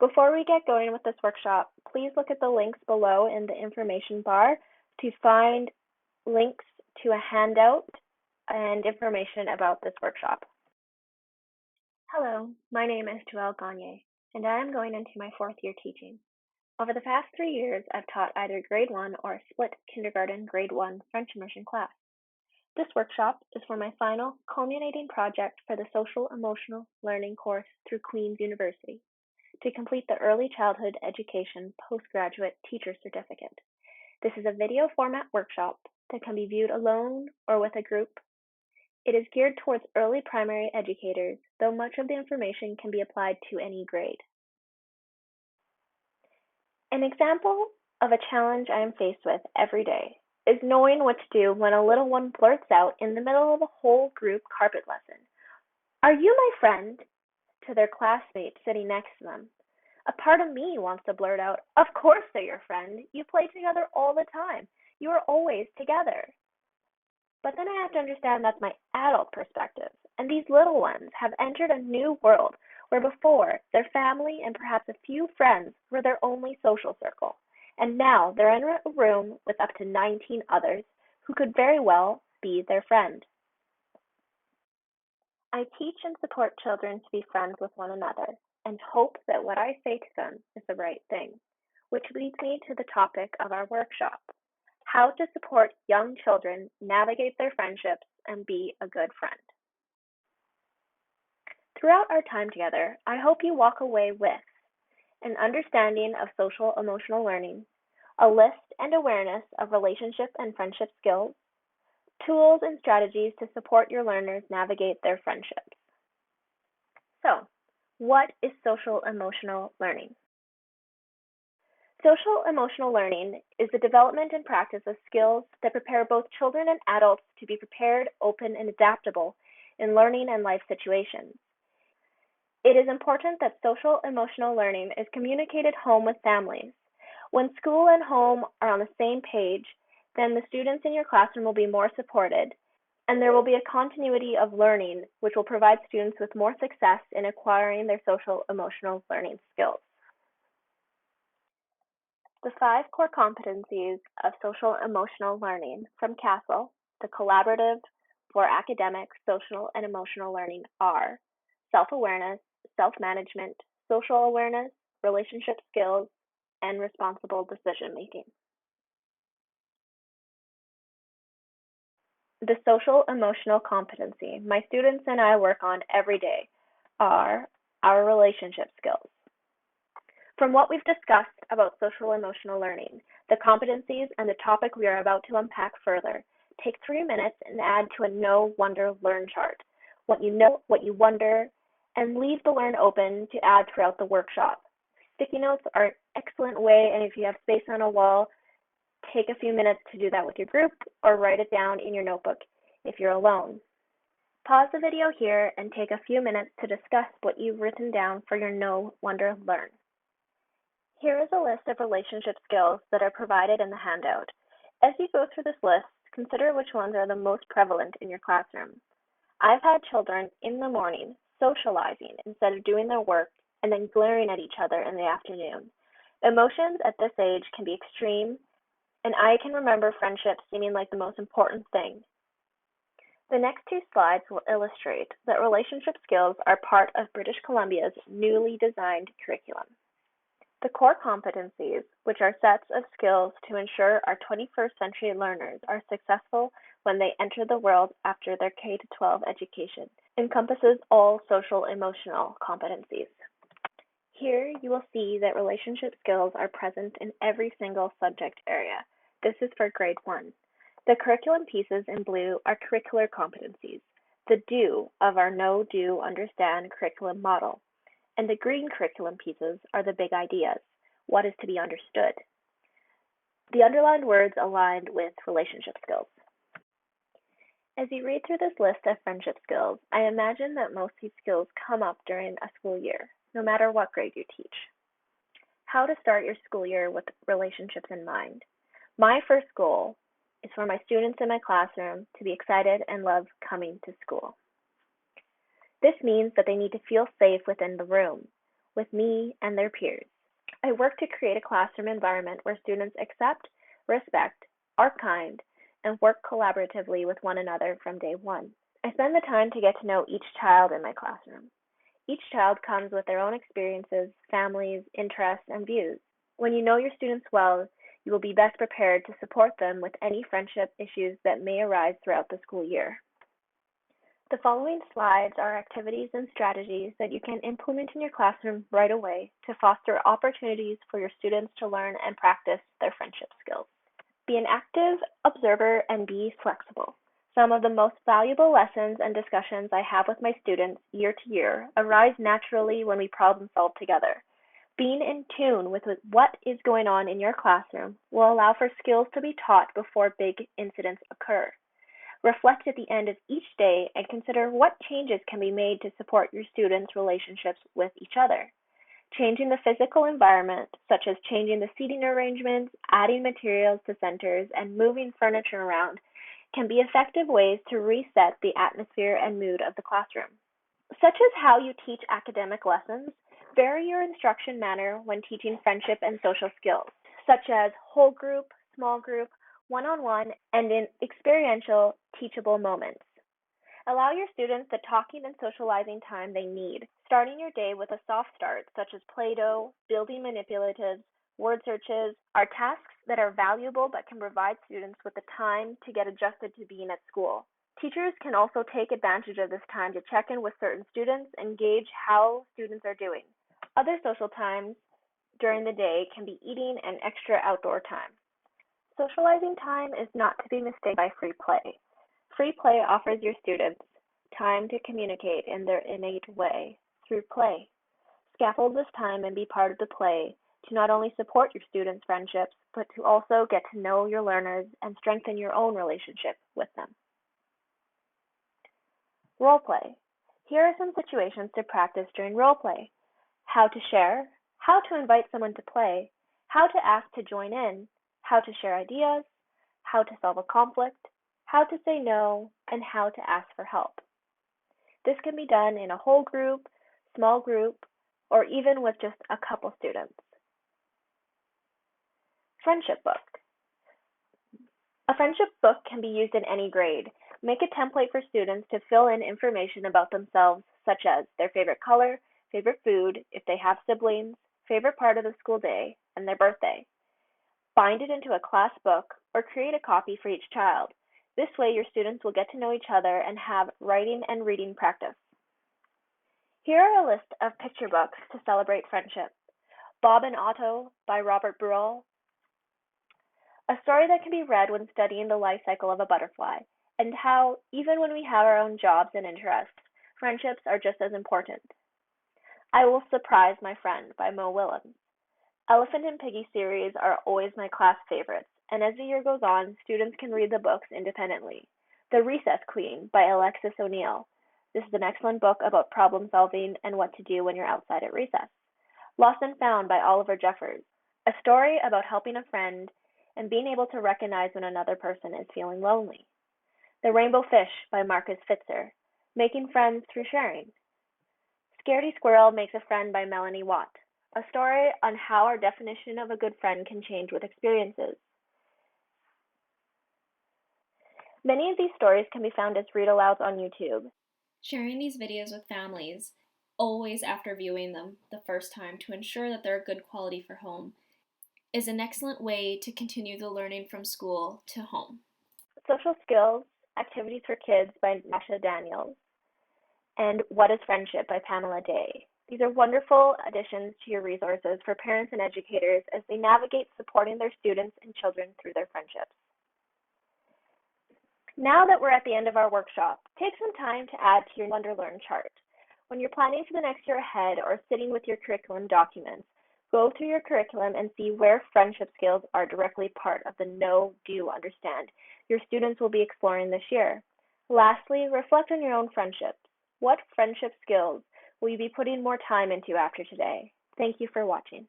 Before we get going with this workshop, please look at the links below in the information bar to find links to a handout and information about this workshop. Hello, my name is Joelle Gagne, and I am going into my 4th year teaching. Over the past 3 years, I've taught either grade 1 or a split kindergarten grade 1 French immersion class. This workshop is for my final culminating project for the Social Emotional Learning course through Queen's University to complete the Early Childhood Education Postgraduate Teacher Certificate. This is a video format workshop that can be viewed alone or with a group. It is geared towards early primary educators, though much of the information can be applied to any grade. An example of a challenge I am faced with every day is knowing what to do when a little one blurts out in the middle of a whole group carpet lesson, "Are you my friend?" to their classmate sitting next to them. A part of me wants to blurt out, "Of course they're your friend. You play together all the time. You are always together." But then I have to understand that's my adult perspective, and these little ones have entered a new world where before their family and perhaps a few friends were their only social circle, and now they're in a room with up to 19 others who could very well be their friend. I teach and support children to be friends with one another and hope that what I say to them is the right thing, which leads me to the topic of our workshop: how to support young children navigate their friendships and be a good friend. Throughout our time together, I hope you walk away with an understanding of social emotional learning, a list and awareness of relationship and friendship skills, tools and strategies to support your learners navigate their friendships. So, what is social emotional learning? Social emotional learning is the development and practice of skills that prepare both children and adults to be prepared, open, and adaptable in learning and life situations. It is important that social emotional learning is communicated home with families. When school and home are on the same page, then the students in your classroom will be more supported, and there will be a continuity of learning, which will provide students with more success in acquiring their social emotional learning skills. The 5 core competencies of social emotional learning from CASEL, the Collaborative for Academic, Social, and Emotional Learning, are self-awareness, self-management, social awareness, relationship skills, and responsible decision-making. The social emotional competency my students and I work on every day are our relationship skills. From what we've discussed about social emotional learning, the competencies and the topic we are about to unpack further, take 3 minutes and add to a know, wonder, learn chart. What you know, what you wonder, and leave the learn open to add throughout the workshop. Sticky notes are an excellent way, and if you have space on a wall, take a few minutes to do that with your group or write it down in your notebook if you're alone. Pause the video here and take a few minutes to discuss what you've written down for your know, wonder, learn. Here is a list of relationship skills that are provided in the handout. As you go through this list, consider which ones are the most prevalent in your classroom. I've had children in the morning socializing instead of doing their work and then glaring at each other in the afternoon. Emotions at this age can be extreme, and I can remember friendships seeming like the most important thing. The next 2 slides will illustrate that relationship skills are part of British Columbia's newly designed curriculum. The core competencies, which are sets of skills to ensure our 21st century learners are successful when they enter the world after their K-12 education, encompasses all social emotional competencies. Here you will see that relationship skills are present in every single subject area. This is for grade 1. The curriculum pieces in blue are curricular competencies, the do of our know, do, understand curriculum model. And the green curriculum pieces are the big ideas, what is to be understood. The underlined words aligned with relationship skills. As you read through this list of friendship skills, I imagine that most of these skills come up during a school year, no matter what grade you teach. How to start your school year with relationships in mind. My first goal is for my students in my classroom to be excited and love coming to school. This means that they need to feel safe within the room. with me and their peers. I work to create a classroom environment where students accept, respect, are kind, and work collaboratively with one another from day one. I spend the time to get to know each child in my classroom. Each child comes with their own experiences, families, interests, and views. When you know your students well, you will be best prepared to support them with any friendship issues that may arise throughout the school year. The following slides are activities and strategies that you can implement in your classroom right away to foster opportunities for your students to learn and practice their friendship skills. Be an active observer and be flexible. Some of the most valuable lessons and discussions I have with my students year to year arise naturally when we problem solve together. Being in tune with what is going on in your classroom will allow for skills to be taught before big incidents occur. Reflect at the end of each day and consider what changes can be made to support your students' relationships with each other. Changing the physical environment, such as changing the seating arrangements, adding materials to centers, and moving furniture around, can be effective ways to reset the atmosphere and mood of the classroom. Such as how you teach academic lessons, vary your instruction manner when teaching friendship and social skills, such as whole group, small group, one-on-one, and in experiential, teachable moments. Allow your students the talking and socializing time they need, starting your day with a soft start, such as Play-Doh, building manipulatives, word searches, are tasks that are valuable but can provide students with the time to get adjusted to being at school. Teachers can also take advantage of this time to check in with certain students and gauge how students are doing. Other social times during the day can be eating and extra outdoor time. Socializing time is not to be mistaken by free play. Free play offers your students time to communicate in their innate way through play. Scaffold this time and be part of the play to not only support your students' friendships, but to also get to know your learners and strengthen your own relationship with them. Role play. Here are some situations to practice during role play. How to share, how to invite someone to play, how to ask to join in, how to share ideas, how to solve a conflict, how to say no, and how to ask for help. This can be done in a whole group, small group, or even with just a couple students. Friendship book. A friendship book can be used in any grade. Make a template for students to fill in information about themselves, such as their favorite color, favorite food, if they have siblings, favorite part of the school day, and their birthday. Bind it into a class book or create a copy for each child. This way your students will get to know each other and have writing and reading practice. Here are a list of picture books to celebrate friendship. Bob and Otto by Robert Brull. A story that can be read when studying the life cycle of a butterfly, and how, even when we have our own jobs and interests, friendships are just as important. I Will Surprise My Friend by Mo Willems. Elephant and Piggy series are always my class favorites, and as the year goes on, students can read the books independently. The Recess Queen by Alexis O'Neill. This is an excellent book about problem solving and what to do when you're outside at recess. Lost and Found by Oliver Jeffers. A story about helping a friend and being able to recognize when another person is feeling lonely. The Rainbow Fish by Marcus Fitzer. Making Friends Through Sharing. Scaredy Squirrel Makes a Friend by Melanie Watt. A story on how our definition of a good friend can change with experiences. Many of these stories can be found as read-alouds on YouTube. Sharing these videos with families, always after viewing them the first time to ensure that they're good quality for home, is an excellent way to continue the learning from school to home. Social Skills, Activities for Kids by Nasha Daniels, and What is Friendship by Pamela Day. These are wonderful additions to your resources for parents and educators as they navigate supporting their students and children through their friendships. Now that we're at the end of our workshop, take some time to add to your Wonder-Learn chart. When you're planning for the next year ahead or sitting with your curriculum documents, go through your curriculum and see where friendship skills are directly part of the know, do, understand your students will be exploring this year. Lastly, reflect on your own friendships. What friendship skills will you be putting more time into after today? Thank you for watching.